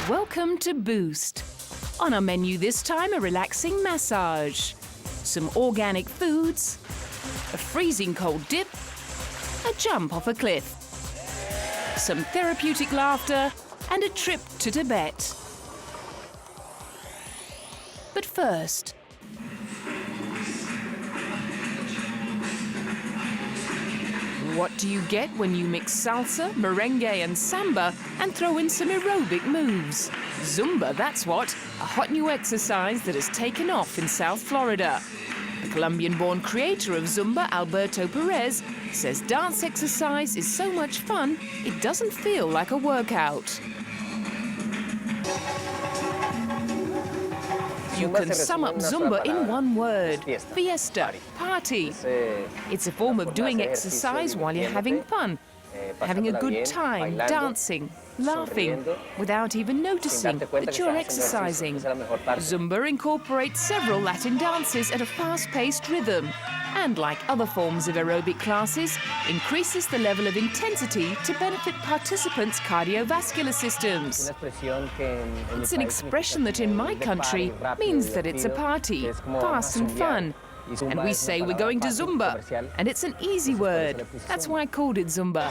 Welcome to Boost. On our menu this time, a relaxing massage, some organic foods, a freezing cold dip, a jump off a cliff, some therapeutic laughter, and a trip to Tibet. But first, what do you get when you mix salsa, merengue and samba and throw in some aerobic moves? Zumba, that's what, a hot new exercise that has taken off in South Florida. The Colombian-born creator of Zumba, Alberto Perez, says dance exercise is so much fun, it doesn't feel like a workout. You can sum up Zumba in one word: fiesta, party. It's a form of doing exercise while you're having fun, having a good time, dancing, laughing, without even noticing that you're exercising. Zumba incorporates several Latin dances at a fast-paced rhythm, and like other forms of aerobic classes, increases the level of intensity to benefit participants' cardiovascular systems. It's an expression that in my country means that it's a party, fast and fun. And we say we're going to Zumba, and it's an easy word. That's why I called it Zumba.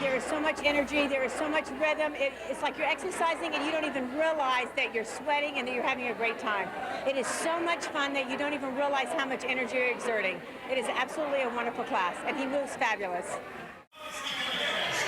There is so much energy, there is so much rhythm. It's like you're exercising and you don't even realize that you're sweating and that you're having a great time. It is so much fun that you don't even realize how much energy you're exerting. It is absolutely a wonderful class, and he moves fabulous.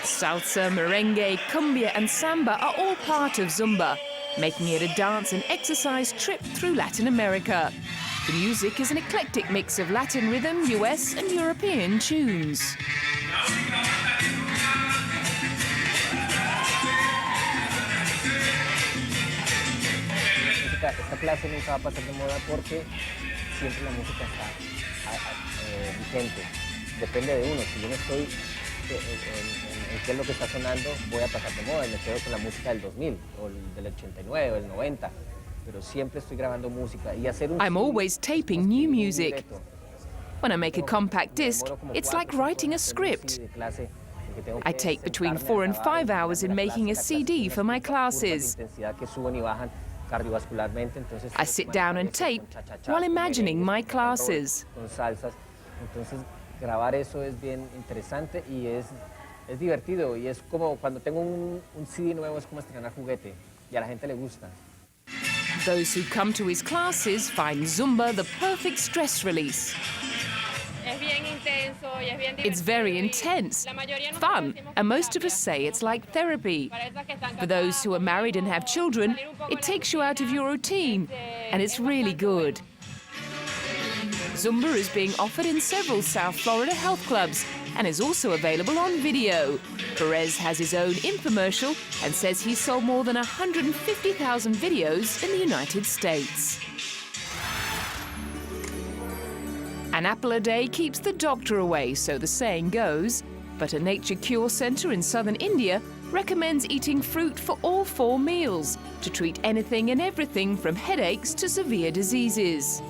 Salsa, merengue, cumbia and samba are all part of Zumba, making it a dance and exercise trip through Latin America. The music is an eclectic mix of Latin rhythm, US and European tunes. Esta clase nunca va a pasar de moda porque siempre la música está vigente. Depende de uno. Si yo no estoy en qué es lo que está sonando, voy a pasar de moda y me quedo con la música del 2000 o del 89 o el 90. Pero siempre estoy grabando música y hacer un... I'm always taping new music. When I make a compact disc, it's like writing a script. I take between 4 and 5 hours in making a CD for my classes. I sit down and tape while imagining my classes. Grabar eso es bien interesante y es divertido y es como cuando tengo un CD nuevo, es como estrenar juguete y a la gente le gusta. Those who come to his classes find Zumba the perfect stress release. It's very intense, fun, and most of us say it's like therapy. For those who are married and have children, it takes you out of your routine, and it's really good. Zumba is being offered in several South Florida health clubs and is also available on video. Perez has his own infomercial and says he's sold more than 150,000 videos in the United States. An apple a day keeps the doctor away, so the saying goes, but a nature cure centre in southern India recommends eating fruit for all 4 meals to treat anything and everything from headaches to severe diseases.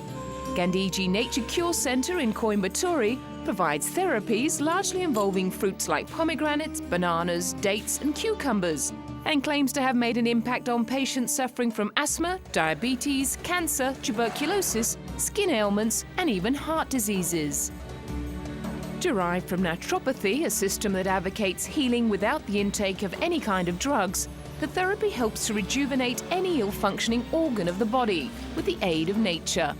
Gandhiji Nature Cure Centre in Coimbatore provides therapies largely involving fruits like pomegranates, bananas, dates and cucumbers, and claims to have made an impact on patients suffering from asthma, diabetes, cancer, tuberculosis, skin ailments and even heart diseases. Derived from naturopathy, a system that advocates healing without the intake of any kind of drugs, the therapy helps to rejuvenate any ill-functioning organ of the body with the aid of nature.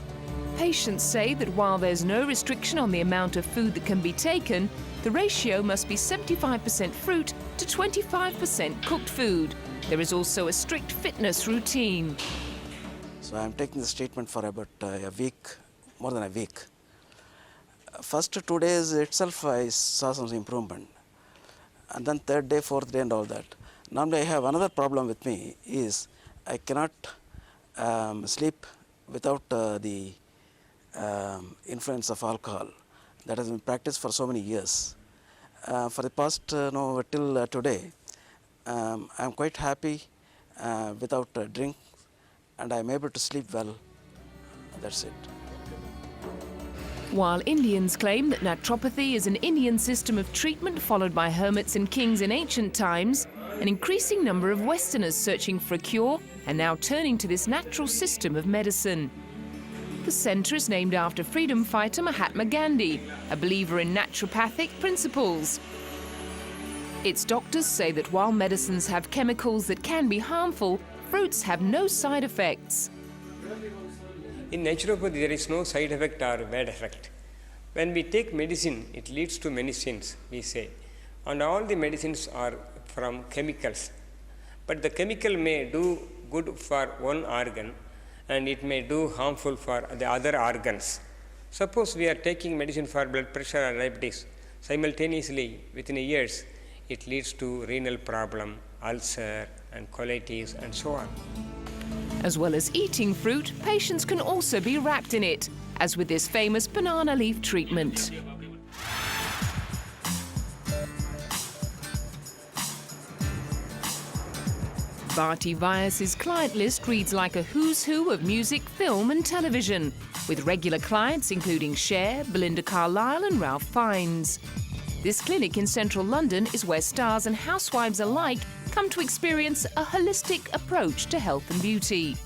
Patients say that while there's no restriction on the amount of food that can be taken, the ratio must be 75% fruit to 25% cooked food. There is also a strict fitness routine. So I'm taking this treatment for about a week, more than a week. First 2 days itself I saw some improvement, and then 3rd day, 4th day and all that. Normally I have another problem with me is I cannot sleep without the influence of alcohol. That has been practiced for so many years. For the past till today, I am quite happy without a drink, and I am able to sleep well. That's it. While Indians claim that naturopathy is an Indian system of treatment followed by hermits and kings in ancient times, an increasing number of Westerners searching for a cure are now turning to this natural system of medicine. The centre is named after freedom fighter Mahatma Gandhi, a believer in naturopathic principles. Its doctors say that while medicines have chemicals that can be harmful, fruits have no side effects. In naturopathy, there is no side effect or bad effect. When we take medicine, it leads to many sins, we say. And all the medicines are from chemicals. But the chemical may do good for one organ and it may do harmful for the other organs. Suppose we are taking medicine for blood pressure or diabetes. Simultaneously, within years, it leads to renal problem, ulcer and colitis and so on. As well as eating fruit, patients can also be wrapped in it, as with this famous banana leaf treatment. Bodyvias' client list reads like a who's who of music, film and television, with regular clients including Cher, Belinda Carlisle and Ralph Fiennes. This clinic in central London is where stars and housewives alike come to experience a holistic approach to health and beauty.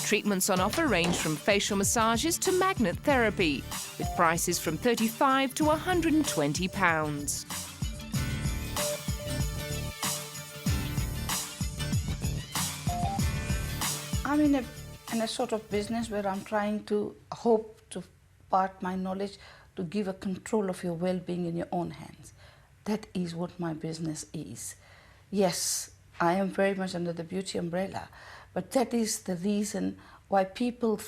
Treatments on offer range from facial massages to magnet therapy, with prices from £35 to £120. I'm in a sort of business where I'm trying to hope to part my knowledge to give a control of your well-being in your own hands. That is what my business is. Yes, I am very much under the beauty umbrella, but that is the reason why people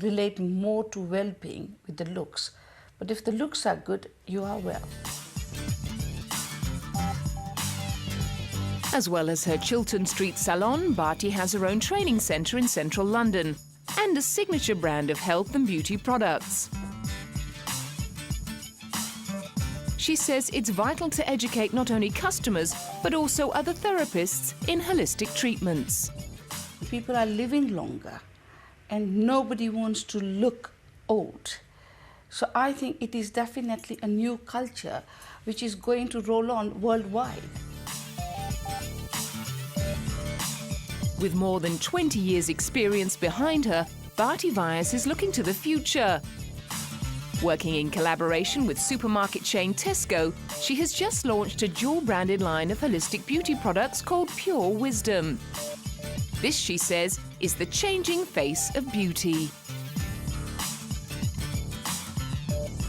relate more to well-being with the looks. But if the looks are good, you are well. As well as her Chiltern Street salon, Bharti has her own training centre in central London and a signature brand of health and beauty products. She says it's vital to educate not only customers, but also other therapists in holistic treatments. People are living longer and nobody wants to look old. So I think it is definitely a new culture which is going to roll on worldwide. With more than 20 years' experience behind her, Bodyvias is looking to the future. Working in collaboration with supermarket chain Tesco, she has just launched a dual-branded line of holistic beauty products called Pure Wisdom. This, she says, is the changing face of beauty.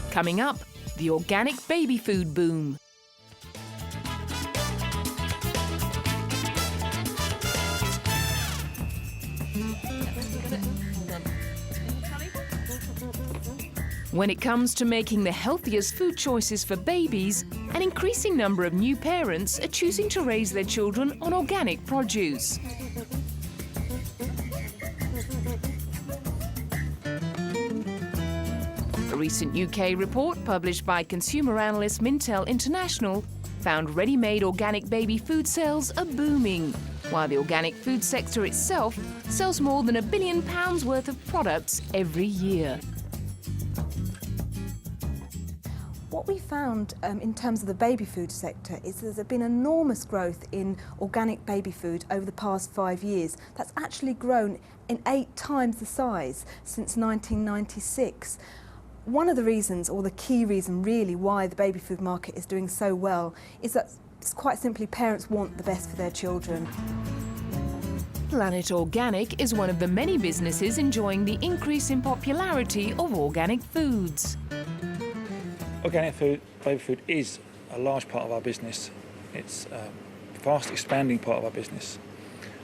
Coming up, the organic baby food boom. When it comes to making the healthiest food choices for babies, an increasing number of new parents are choosing to raise their children on organic produce. A recent UK report published by consumer analyst Mintel International found ready-made organic baby food sales are booming, while the organic food sector itself sells more than £1 billion worth of products every year. What we found in terms of the baby food sector is there's been enormous growth in organic baby food over the past 5 years. That's actually grown in 8 times the size since 1996. One of the reasons, or the key reason really, why the baby food market is doing so well is that it's quite simply parents want the best for their children. Planet Organic is one of the many businesses enjoying the increase in popularity of organic foods. Organic food, baby food, is a large part of our business. It's a fast expanding part of our business.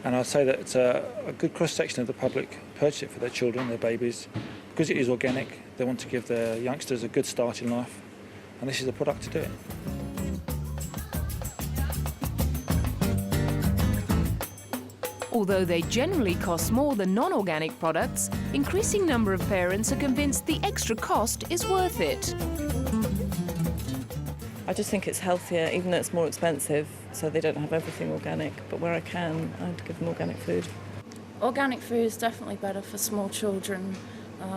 And I'd say that it's a good cross-section of the public purchase it for their children, their babies. Because it is organic, they want to give their youngsters a good start in life. And this is a product to do it. Although they generally cost more than non-organic products, increasing number of parents are convinced the extra cost is worth it. I just think it's healthier, even though it's more expensive, so they don't have everything organic. But where I can, I'd give them organic food. Organic food is definitely better for small children,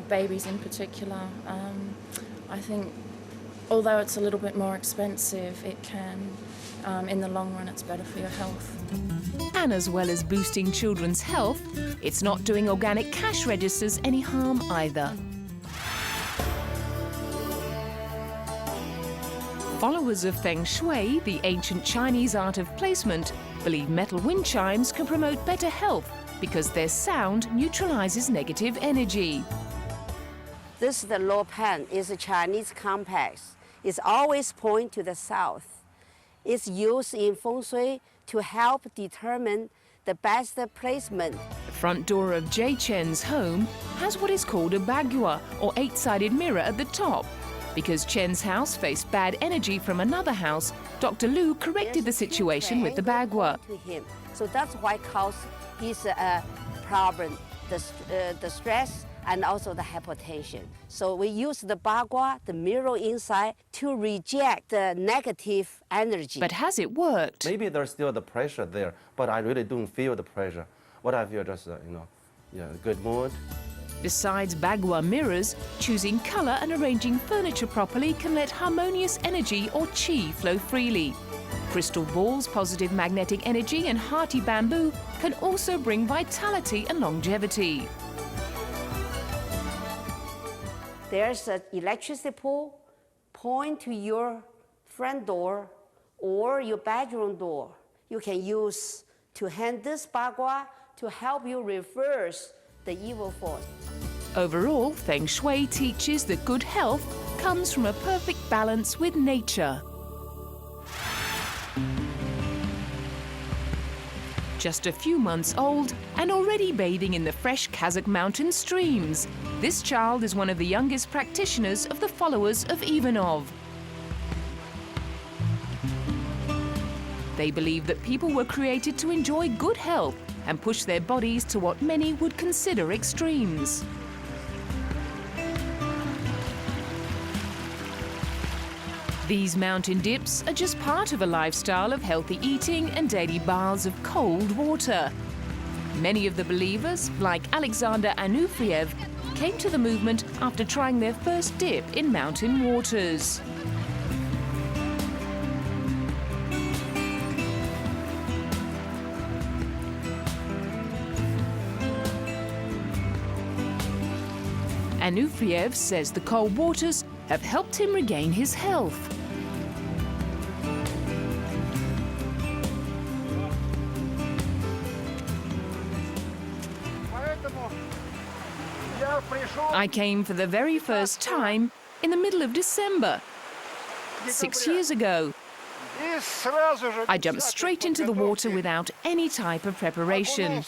babies in particular. I think although it's a little bit more expensive, it can, in the long run, it's better for your health. And as well as boosting children's health, it's not doing organic cash registers any harm either. Followers of Feng Shui, the ancient Chinese art of placement, believe metal wind chimes can promote better health because their sound neutralizes negative energy. This is the low pan, is a Chinese compass. It's always point to the south. It's used in Feng Shui to help determine the best placement. The front door of Jay Chen's home has what is called a bagua, or 8-sided mirror at the top. Because Chen's house faced bad energy from another house, Dr. Lu corrected the situation with the bagua. So that's why cause his problem, the stress and also the hypertension. So we use the bagua, the mirror inside, to reject the negative energy. But has it worked? Maybe there's still the pressure there, but I really don't feel the pressure. What I feel just, good mood. Besides bagua mirrors, choosing colour and arranging furniture properly can let harmonious energy or qi flow freely. Crystal balls, positive magnetic energy and hearty bamboo can also bring vitality and longevity. There's an electricity pole, point to your front door or your bedroom door. You can use to hand this bagua to help you reverse the evil force. Overall, Feng Shui teaches that good health comes from a perfect balance with nature. Just a few months old and already bathing in the fresh Kazakh mountain streams. This child is one of the youngest practitioners of the followers of Ivanov. They believe that people were created to enjoy good health and push their bodies to what many would consider extremes. These mountain dips are just part of a lifestyle of healthy eating and daily baths of cold water. Many of the believers, like Alexander Anufriev, came to the movement after trying their first dip in mountain waters. Anufriev says the cold waters have helped him regain his health. I came for the very first time in the middle of December, 6 years ago. I jumped straight into the water without any type of preparation.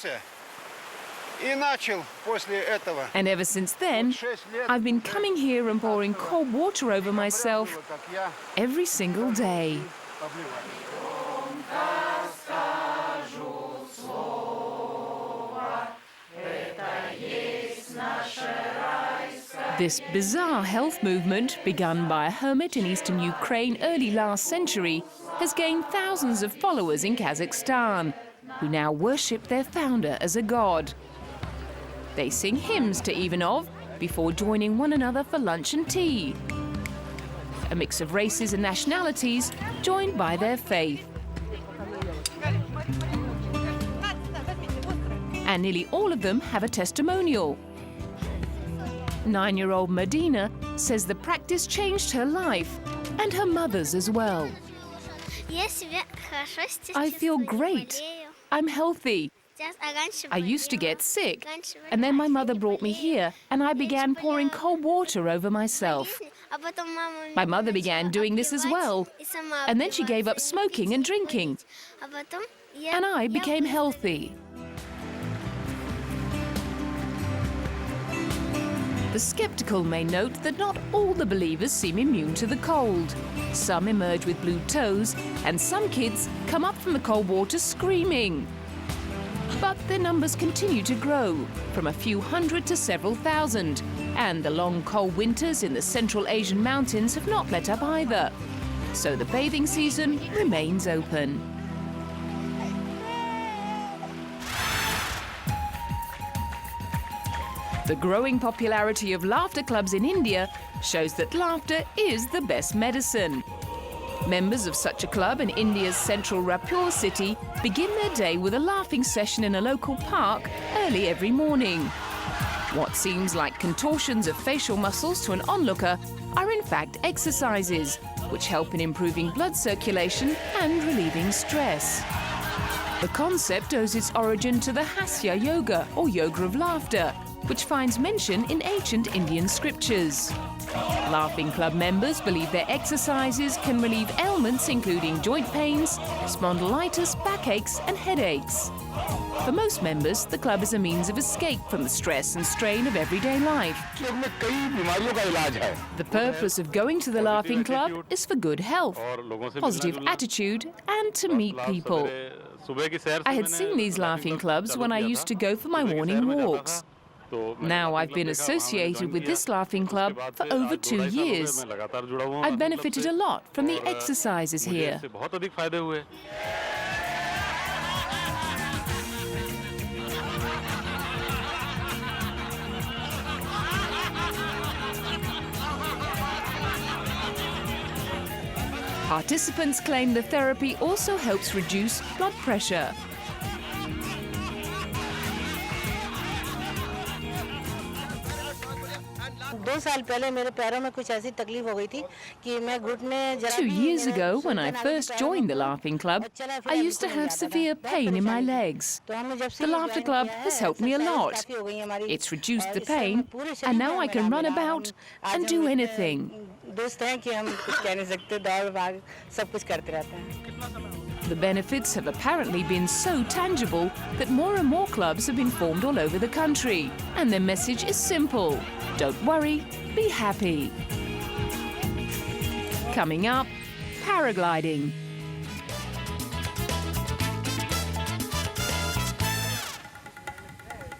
And ever since then, I've been coming here and pouring cold water over myself every single day. This bizarre health movement, begun by a hermit in eastern Ukraine early last century, has gained thousands of followers in Kazakhstan, who now worship their founder as a god. They sing hymns to Ivanov before joining one another for lunch and tea. A mix of races and nationalities joined by their faith. And nearly all of them have a testimonial. 9-year-old Medina says the practice changed her life and her mother's as well. I feel great. I'm healthy. I used to get sick, and then my mother brought me here, and I began pouring cold water over myself. My mother began doing this as well, and then she gave up smoking and drinking, and I became healthy. The skeptical may note that not all the believers seem immune to the cold. Some emerge with blue toes, and some kids come up from the cold water screaming. But their numbers continue to grow, from a few hundred to several thousand, and the long cold winters in the Central Asian mountains have not let up either. So the bathing season remains open. The growing popularity of laughter clubs in India shows that laughter is the best medicine. Members of such a club in India's central Raipur city begin their day with a laughing session in a local park early every morning. What seems like contortions of facial muscles to an onlooker are in fact exercises, which help in improving blood circulation and relieving stress. The concept owes its origin to the Hasya Yoga, or yoga of laughter, which finds mention in ancient Indian scriptures. Laughing club members believe their exercises can relieve ailments including joint pains, spondylitis, backaches and headaches. For most members, the club is a means of escape from the stress and strain of everyday life. The purpose of going to the Laughing Club is for good health, positive attitude and to meet people. I had seen these laughing clubs when I used to go for my morning walks. Now I've been associated with this laughing club for over 2 years. I've benefited a lot from the exercises here. Participants claim the therapy also helps reduce blood pressure. Two years ago, when I first joined the Laughing Club, I used to have severe pain in my legs. The Laughter Club has helped me a lot. It's reduced the pain, and now I can run about and do anything. The benefits have apparently been so tangible that more and more clubs have been formed all over the country. And their message is simple: don't worry, be happy. Coming up, paragliding.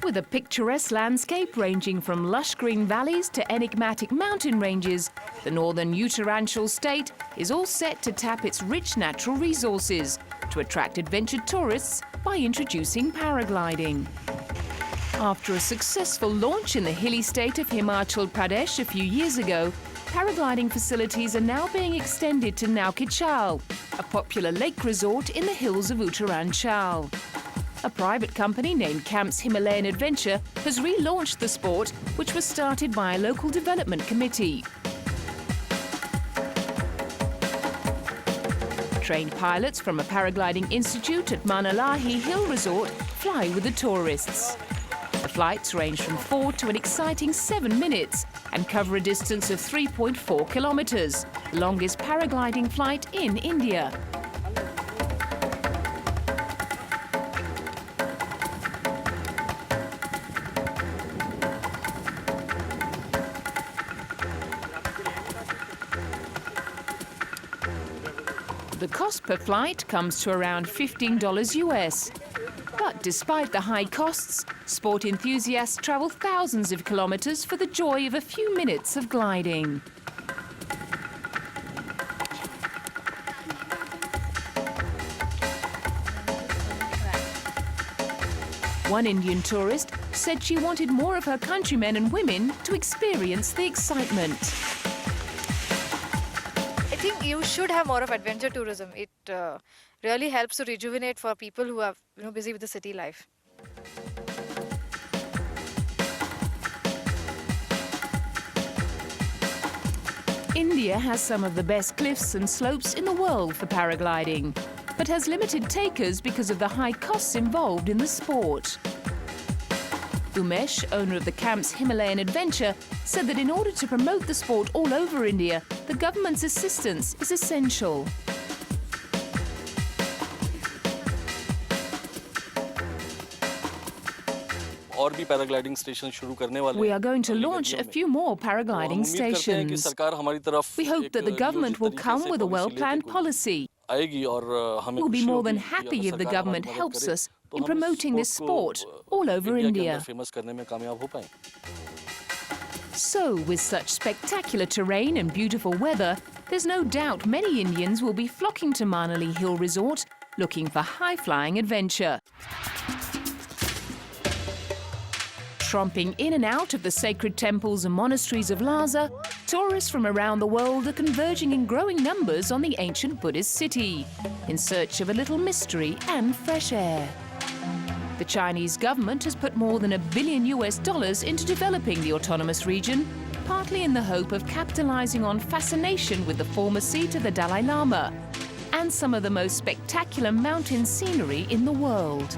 With a picturesque landscape ranging from lush green valleys to enigmatic mountain ranges, the northern Uttaranchal state is all set to tap its rich natural resources to attract adventure tourists by introducing paragliding. After a successful launch in the hilly state of Himachal Pradesh a few years ago, paragliding facilities are now being extended to Naukichal, a popular lake resort in the hills of Uttaranchal. A private company named Camps Himalayan Adventure has relaunched the sport, which was started by a local development committee. Trained pilots from a paragliding institute at Manalahi Hill Resort fly with the tourists. The flights range from 4 to an exciting 7 minutes and cover a distance of 3.4 kilometers, longest paragliding flight in India. The cost per flight comes to around $15 US. But despite the high costs, sport enthusiasts travel thousands of kilometers for the joy of a few minutes of gliding. One Indian tourist said she wanted more of her countrymen and women to experience the excitement. I think you should have more of adventure tourism. It really helps to rejuvenate for people who are busy with the city life. India has some of the best cliffs and slopes in the world for paragliding, but has limited takers because of the high costs involved in the sport. Umesh, owner of the Camps Himalayan Adventure, said that in order to promote the sport all over India, the government's assistance is essential. We are going to launch a few more paragliding stations. We hope that the government will come with a well-planned policy. We'll be more than happy if the government helps us in promoting this sport all over India. So, with such spectacular terrain and beautiful weather, there's no doubt many Indians will be flocking to Manali Hill Resort looking for high-flying adventure. Tromping in and out of the sacred temples and monasteries of Lhasa, tourists from around the world are converging in growing numbers on the ancient Buddhist city, in search of a little mystery and fresh air. The Chinese government has put more than $1 billion into developing the autonomous region, partly in the hope of capitalizing on fascination with the former seat of the Dalai Lama and some of the most spectacular mountain scenery in the world.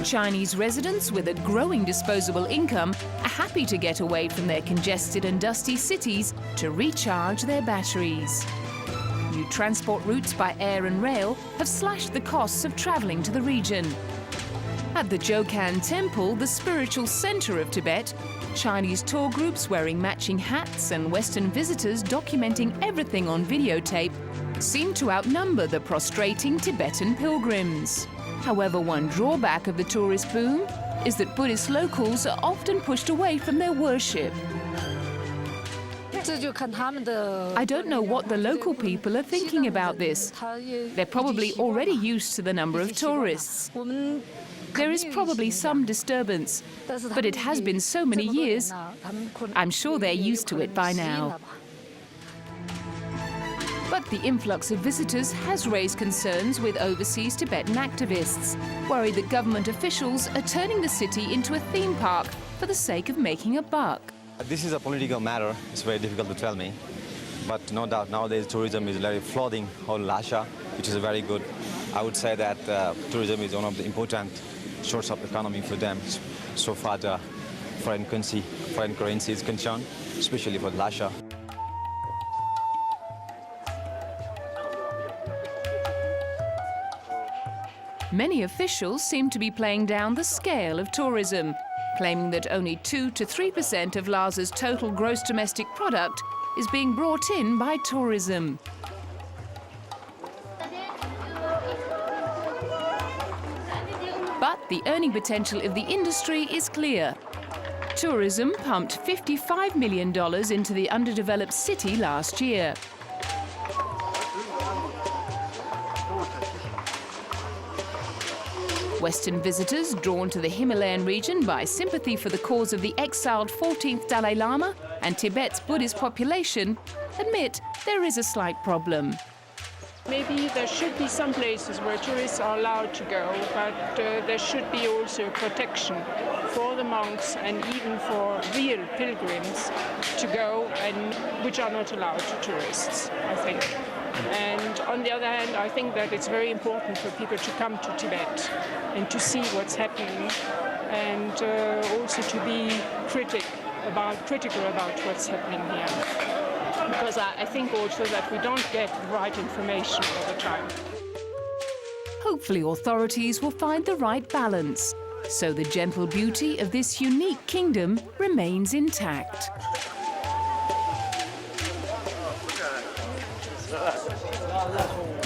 Chinese residents with a growing disposable income are happy to get away from their congested and dusty cities to recharge their batteries. New transport routes by air and rail have slashed the costs of traveling to the region. At the Jokan Temple, the spiritual center of Tibet, Chinese tour groups wearing matching hats and Western visitors documenting everything on videotape seem to outnumber the prostrating Tibetan pilgrims. However, one drawback of the tourist boom is that Buddhist locals are often pushed away from their worship. I don't know what the local people are thinking about this. They're probably already used to the number of tourists. There is probably some disturbance, but it has been so many years. I'm sure they're used to it by now. But the influx of visitors has raised concerns with overseas Tibetan activists, worried that government officials are turning the city into a theme park for the sake of making a buck. This is a political matter. It's very difficult to tell me. But no doubt nowadays tourism is really flooding whole Lhasa, which is very good. I would say that tourism is one of the important source of economy for them. So far the foreign currency is concerned, especially for Lhasa. Many officials seem to be playing down the scale of tourism, claiming that only 2 to 3% of Lhasa's total gross domestic product is being brought in by tourism. But the earning potential of the industry is clear. Tourism pumped $55 million into the underdeveloped city last year. Western visitors, drawn to the Himalayan region by sympathy for the cause of the exiled 14th Dalai Lama and Tibet's Buddhist population, admit there is a slight problem. Maybe there should be some places where tourists are allowed to go, but there should be also protection for the monks and even for real pilgrims to go, and which are not allowed to tourists, I think. And on the other hand, I think that it's very important for people to come to Tibet and to see what's happening, and also to be critical about what's happening here. Because I think also that we don't get the right information all the time. Hopefully authorities will find the right balance, so the gentle beauty of this unique kingdom remains intact. Gracias.